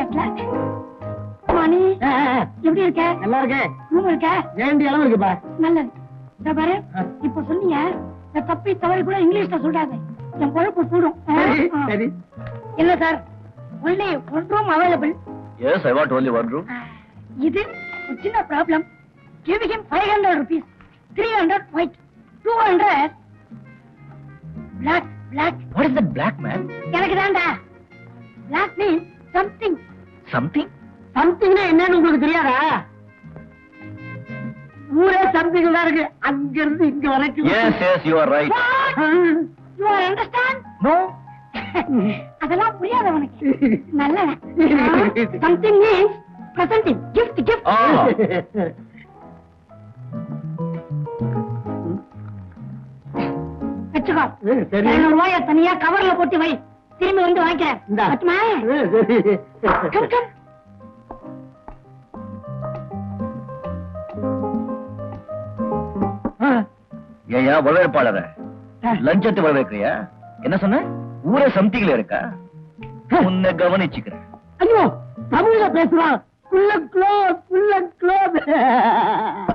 அப்டேட்ல மணி எப்படி இருக்க? நல்லா இருக்கேன். ரூம் இருக்க? வேண்டிய அளவு இருக்குப்பா. நல்லது. இத பாரு, இப்ப சொன்னீங்க இந்த தப்பி தவறி கூட இங்கிலீஷ்ல சொல்றாங்க. என் பொழப்பு கூடும். சரி. இல்ல sir, only one room available. Yes, I want only one room. இது ஒரு சின்ன problem. Give him 500 rupees, 300 white, 200 black. What is that black, man? எனக்கு தான்டா. Black means something. Something? சம்திங்னா என்னன்னு உங்களுக்கு தெரியாதா? ஊரே சம்திங் தான் இருக்கு, அங்க இருந்து இங்க வரைக்கும். Yes, you are right. You are understand? No. அதெல்லாம் புரியாத உனக்கு. நல்லவன். Something means presenting, gift. Ah. வச்சுக்கோ. சரி. 200 ரூபாய தனியா கவர்ல போட்டு வை. திரும்பி வந்து வாங்கிக்கிறேன். இந்தா. பட்டுமா? சரி. Come. ஏயா வரவேற்பாளர லஞ்சத்தை வரவேற்கிறியா? என்ன சொன்ன? ஊரே சம்திங்ல இருக்கா? உன்னை கவனிச்சுக்கிறேன். ஐயோ, தமிழ்ல பேசுறான். குள்ள க்ளோஸ்.